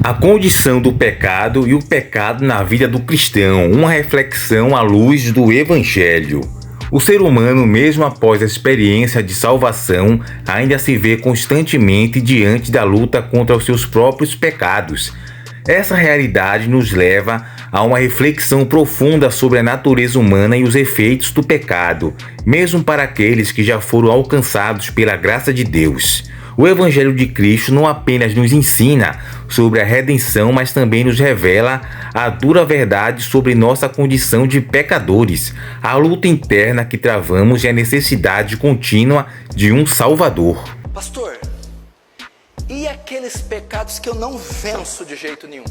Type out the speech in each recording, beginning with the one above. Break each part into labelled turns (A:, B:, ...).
A: A condição do pecado e o pecado na vida do cristão, uma reflexão à luz do Evangelho. O ser humano, mesmo após a experiência de salvação, ainda se vê constantemente diante da luta contra os seus próprios pecados. Essa realidade nos leva a uma reflexão profunda sobre a natureza humana e os efeitos do pecado, mesmo para aqueles que já foram alcançados pela graça de Deus. O Evangelho de Cristo não apenas nos ensina sobre a redenção, mas também nos revela a dura verdade sobre nossa condição de pecadores, a luta interna que travamos e a necessidade contínua de um Salvador.
B: Pastor, e aqueles pecados que eu não venço de jeito nenhum?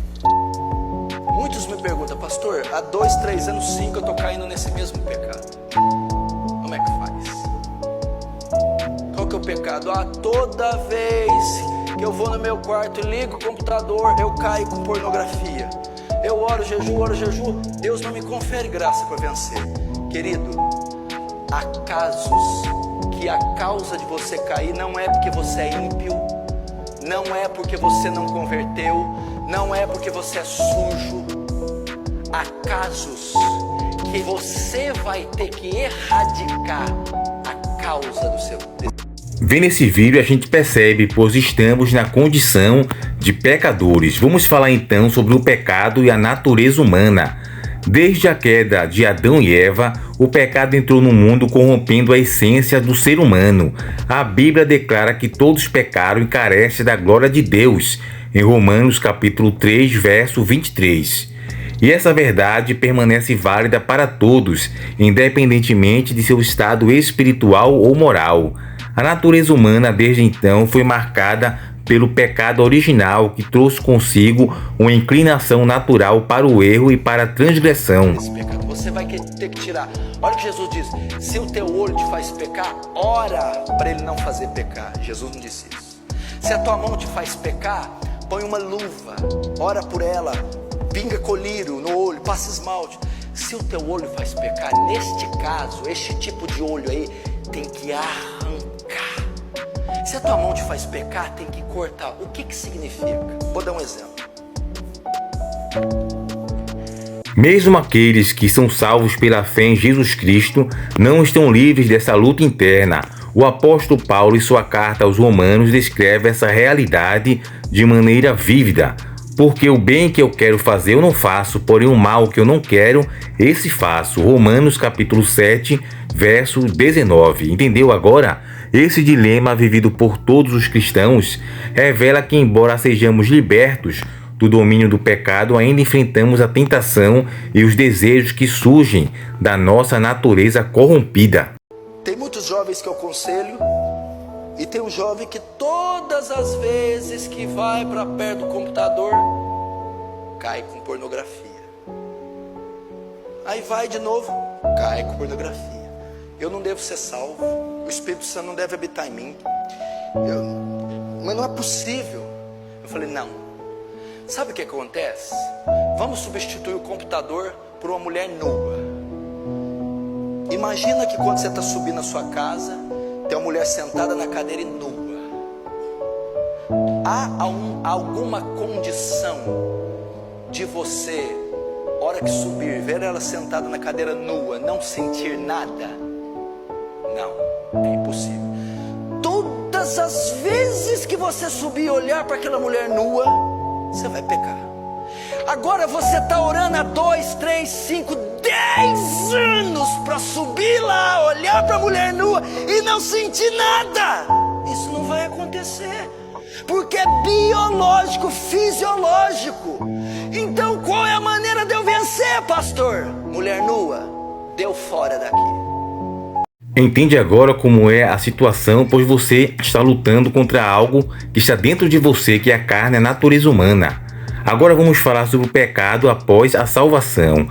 B: Muitos me perguntam, pastor, há 2, 3 anos, 5 eu estou caindo nesse mesmo pecado. Como é que faz? Qual que é o pecado? Toda vez que eu vou no meu quarto e ligo o computador, eu caio com pornografia. Eu oro, jejum, Deus não me confere graça para vencer. Querido, há casos que a causa de você cair não é porque você é ímpio, não é porque você não converteu, não é porque você é sujo. Há casos que você vai ter que erradicar a causa do seu desejo.
A: Vendo esse vídeo a gente percebe, pois estamos na condição de pecadores. Vamos falar então sobre o pecado e a natureza humana. Desde a queda de Adão e Eva, o pecado entrou no mundo corrompendo a essência do ser humano. A Bíblia declara que todos pecaram e carecem da glória de Deus, em Romanos capítulo 3, verso 23. E essa verdade permanece válida para todos, independentemente de seu estado espiritual ou moral. A natureza humana desde então foi marcada pelo pecado original que trouxe consigo uma inclinação natural para o erro e para a transgressão.
B: Esse pecado você vai ter que tirar. Olha o que Jesus diz: se o teu olho te faz pecar, ora para ele não fazer pecar. Jesus não disse isso. Se a tua mão te faz pecar, põe uma luva, ora por ela, pinga colírio no olho, passa esmalte. Se o teu olho faz pecar, neste caso, este tipo de olho aí tem que arrancar. Se a tua mão te faz pecar, tem que cortar. O que significa? Vou dar um exemplo.
A: Mesmo aqueles que são salvos pela fé em Jesus Cristo não estão livres dessa luta interna. O apóstolo Paulo, em sua carta aos Romanos, descreve essa realidade de maneira vívida. Porque o bem que eu quero fazer eu não faço, porém o mal que eu não quero, esse faço. Romanos capítulo 7, verso 19. Entendeu agora? Esse dilema vivido por todos os cristãos revela que, embora sejamos libertos do domínio do pecado, ainda enfrentamos a tentação e os desejos que surgem da nossa natureza corrompida.
B: Tem muitos jovens que eu aconselho, e tem um jovem que todas as vezes que vai para perto do computador, cai com pornografia. Aí vai de novo, cai com pornografia. Eu não devo ser salvo, o Espírito Santo não deve habitar em mim. Mas não é possível. Eu falei, não. Sabe o que acontece? Vamos substituir o computador por uma mulher nua. Imagina que quando você está subindo a sua casa, tem uma mulher sentada na cadeira e nua. Há alguma condição de você, hora que subir, ver ela sentada na cadeira nua, não sentir nada? Não, é impossível. Todas as vezes que você subir e olhar para aquela mulher nua, você vai pecar. Agora você está orando há 2, 3, 5, 10 anos para subir lá, olhar para a mulher nua e não sentir nada. Isso não vai acontecer, porque é biológico, fisiológico. Então qual é a maneira de eu vencer, pastor? Mulher nua, deu fora daqui.
A: Entende agora como é a situação, pois você está lutando contra algo que está dentro de você, que é a carne, a natureza humana. Agora vamos falar sobre o pecado após a salvação.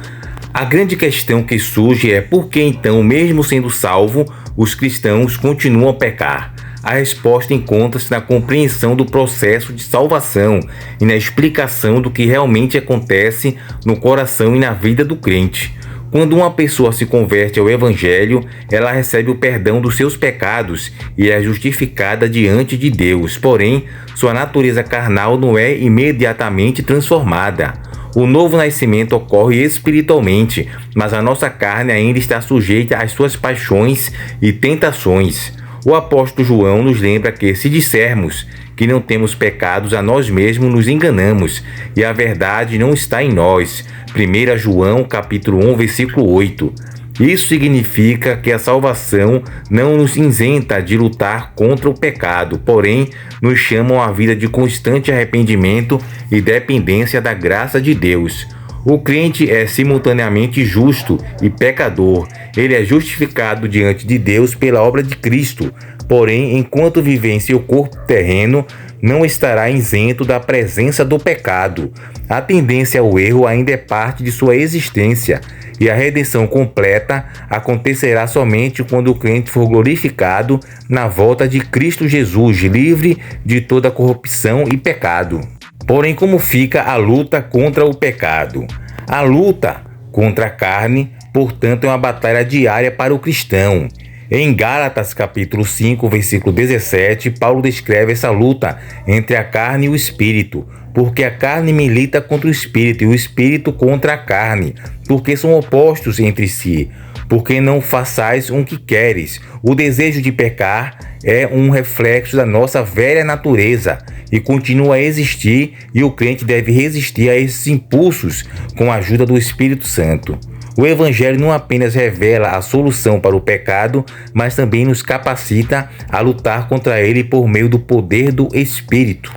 A: A grande questão que surge é por que então, mesmo sendo salvo, os cristãos continuam a pecar? A resposta encontra-se na compreensão do processo de salvação e na explicação do que realmente acontece no coração e na vida do crente. Quando uma pessoa se converte ao Evangelho, ela recebe o perdão dos seus pecados e é justificada diante de Deus. Porém, sua natureza carnal não é imediatamente transformada. O novo nascimento ocorre espiritualmente, mas a nossa carne ainda está sujeita às suas paixões e tentações. O apóstolo João nos lembra que, se dissermos que não temos pecados, a nós mesmos nos enganamos e a verdade não está em nós. 1 João capítulo 1, versículo 8. Isso significa que a salvação não nos isenta de lutar contra o pecado, porém nos chama a uma vida de constante arrependimento e dependência da graça de Deus. O crente é simultaneamente justo e pecador. Ele é justificado diante de Deus pela obra de Cristo, porém, enquanto viver em seu corpo terreno, não estará isento da presença do pecado. A tendência ao erro ainda é parte de sua existência, e a redenção completa acontecerá somente quando o crente for glorificado na volta de Cristo Jesus, livre de toda corrupção e pecado. Porém, como fica a luta contra o pecado? A luta contra a carne, portanto, é uma batalha diária para o cristão. Em Gálatas capítulo 5, versículo 17, Paulo descreve essa luta entre a carne e o espírito, porque a carne milita contra o espírito e o espírito contra a carne, porque são opostos entre si. Porque não façais o que queres. O desejo de pecar é um reflexo da nossa velha natureza e continua a existir, e o crente deve resistir a esses impulsos com a ajuda do Espírito Santo. O Evangelho não apenas revela a solução para o pecado, mas também nos capacita a lutar contra ele por meio do poder do Espírito.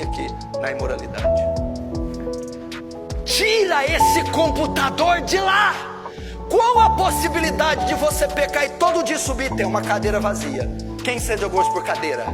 B: Aqui, na imoralidade. Tira esse computador de lá! Qual a possibilidade de você pecar e todo dia subir e ter uma cadeira vazia? Quem cede ao gosto por cadeira?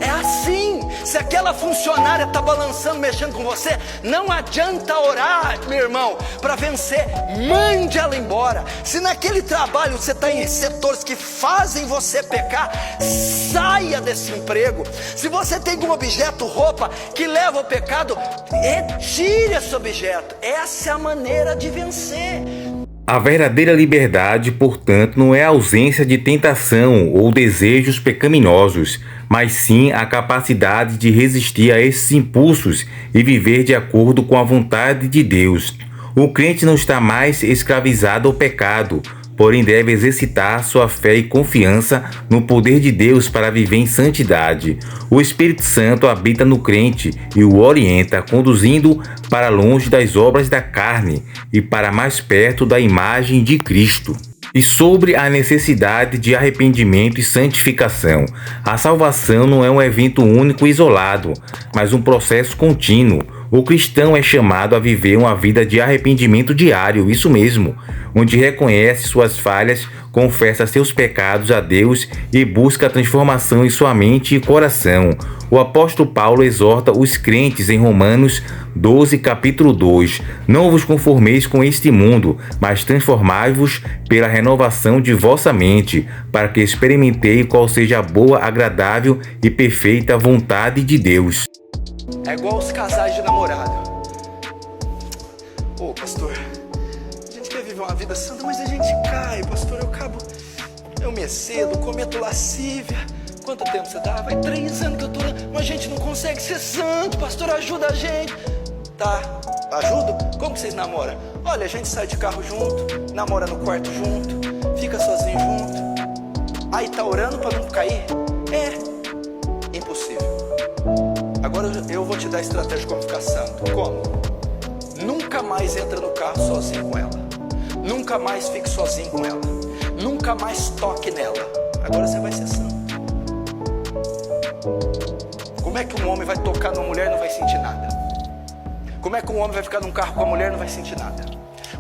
B: É assim. Se aquela funcionária está balançando, mexendo com você, não adianta orar, meu irmão, para vencer. Mande ela embora. Se naquele trabalho você está em setores que fazem você pecar, saia desse emprego. Se você tem um objeto, roupa, que leva ao pecado, retire esse objeto. Essa é a maneira de vencer.
A: A verdadeira liberdade, portanto, não é a ausência de tentação ou desejos pecaminosos, mas sim a capacidade de resistir a esses impulsos e viver de acordo com a vontade de Deus. O crente não está mais escravizado ao pecado, porém deve exercitar sua fé e confiança no poder de Deus para viver em santidade. O Espírito Santo habita no crente e o orienta, conduzindo para longe das obras da carne e para mais perto da imagem de Cristo. E sobre a necessidade de arrependimento e santificação. A salvação não é um evento único e isolado, mas um processo contínuo. O cristão é chamado a viver uma vida de arrependimento diário, isso mesmo, onde reconhece suas falhas, confessa seus pecados a Deus e busca a transformação em sua mente e coração. O apóstolo Paulo exorta os crentes em Romanos 12, capítulo 2: Não vos conformeis com este mundo, mas transformai-vos pela renovação de vossa mente, para que experimenteis qual seja a boa, agradável e perfeita vontade de Deus.
B: É igual os casais de namorado. Ô, pastor, a gente quer viver uma vida santa, mas a gente cai, pastor. Eu me excedo, cometo lascívia. Quanto tempo você dá? Vai 3 anos que eu tô, mas a gente não consegue ser santo, pastor, ajuda a gente. Tá, ajudo? Como que vocês namoram? Olha, a gente sai de carro junto, namora no quarto junto, fica sozinho junto. Aí tá orando pra não cair? É impossível. Agora eu vou te dar a estratégia de como ficar santo. Como? Nunca mais entra no carro sozinho com ela. Nunca mais fique sozinho com ela. Nunca mais toque nela. Agora você vai ser santo. Como é que um homem vai tocar numa mulher e não vai sentir nada? Como é que um homem vai ficar num carro com a mulher e não vai sentir nada?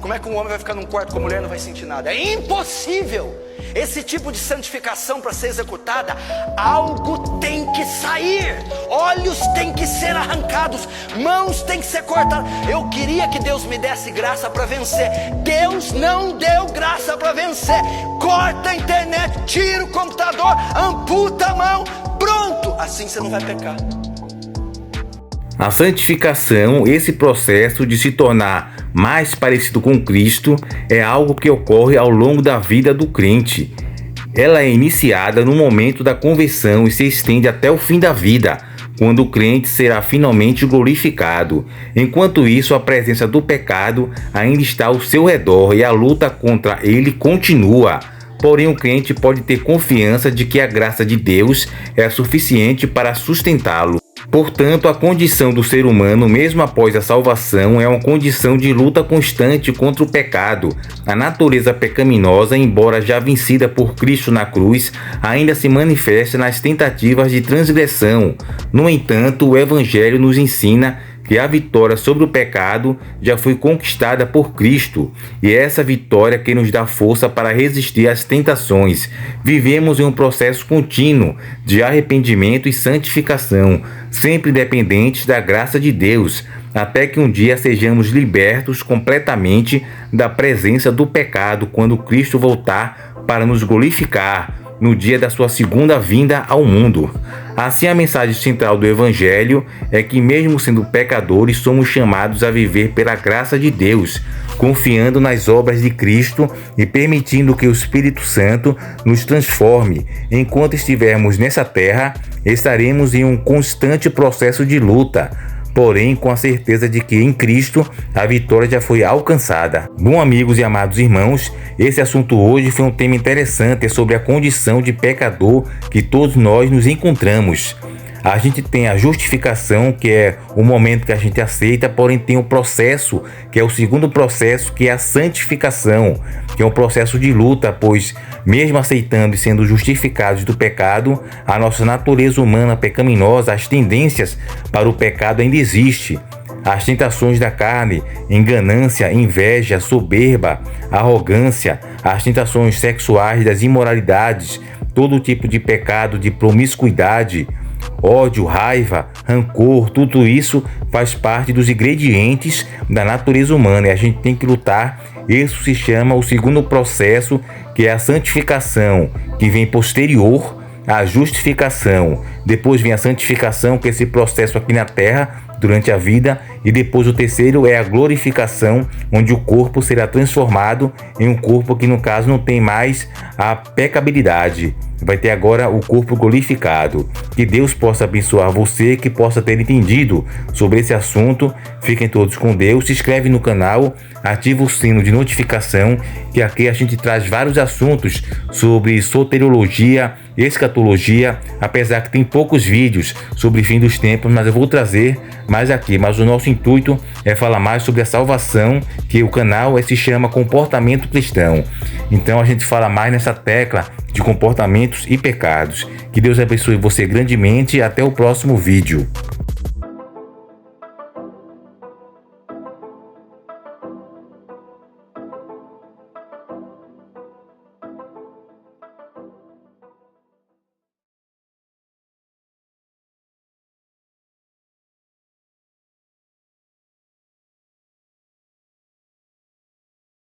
B: Como é que um homem vai ficar num quarto com a mulher e não vai sentir nada? É impossível! Esse tipo de santificação, para ser executada, algo tem que sair, olhos têm que ser arrancados, mãos têm que ser cortadas. Eu queria que Deus me desse graça para vencer. Deus não deu graça para vencer. Corta a internet, tira o computador, amputa a mão, pronto, assim você não vai pecar.
A: A santificação, esse processo de se tornar mais parecido com Cristo, é algo que ocorre ao longo da vida do crente. Ela é iniciada no momento da conversão e se estende até o fim da vida, quando o crente será finalmente glorificado. Enquanto isso, a presença do pecado ainda está ao seu redor e a luta contra ele continua. Porém, o crente pode ter confiança de que a graça de Deus é suficiente para sustentá-lo. Portanto, a condição do ser humano, mesmo após a salvação, é uma condição de luta constante contra o pecado. A natureza pecaminosa, embora já vencida por Cristo na cruz, ainda se manifesta nas tentativas de transgressão. No entanto, o Evangelho nos ensina que a vitória sobre o pecado já foi conquistada por Cristo, e é essa vitória que nos dá força para resistir às tentações. Vivemos em um processo contínuo de arrependimento e santificação, sempre dependentes da graça de Deus, até que um dia sejamos libertos completamente da presença do pecado quando Cristo voltar para nos glorificar no dia da sua segunda vinda ao mundo. Assim, a mensagem central do Evangelho é que, mesmo sendo pecadores, somos chamados a viver pela graça de Deus, confiando nas obras de Cristo e permitindo que o Espírito Santo nos transforme. Enquanto estivermos nessa terra, estaremos em um constante processo de luta, porém com a certeza de que em Cristo a vitória já foi alcançada. Bom, amigos e amados irmãos, esse assunto hoje foi um tema interessante, é sobre a condição de pecador que todos nós nos encontramos. A gente tem a justificação, que é o momento que a gente aceita, porém tem o processo, que é o segundo processo, que é a santificação, que é um processo de luta, pois mesmo aceitando e sendo justificados do pecado, a nossa natureza humana pecaminosa, as tendências para o pecado ainda existem. As tentações da carne, ganância, inveja, soberba, arrogância, as tentações sexuais, das imoralidades, todo tipo de pecado, de promiscuidade, ódio, raiva, rancor, tudo isso faz parte dos ingredientes da natureza humana e a gente tem que lutar. Isso se chama o segundo processo, que é a santificação, que vem posterior à justificação. Depois vem a santificação, que é esse processo aqui na terra, durante a vida, e depois o terceiro é a glorificação, onde o corpo será transformado em um corpo que no caso não tem mais a pecabilidade. Vai ter agora o corpo glorificado. Que Deus possa abençoar você, que possa ter entendido sobre esse assunto. Fiquem todos com Deus. Se inscreve no canal, ativa o sino de notificação, que aqui a gente traz vários assuntos sobre soteriologia, escatologia, apesar que tem poucos vídeos sobre fim dos tempos, mas eu vou trazer mais aqui. Mas o nosso intuito é falar mais sobre a salvação, que o canal se chama Comportamento Cristão. Então a gente fala mais nessa tecla de comportamentos e pecados. Que Deus abençoe você grandemente e até o próximo vídeo.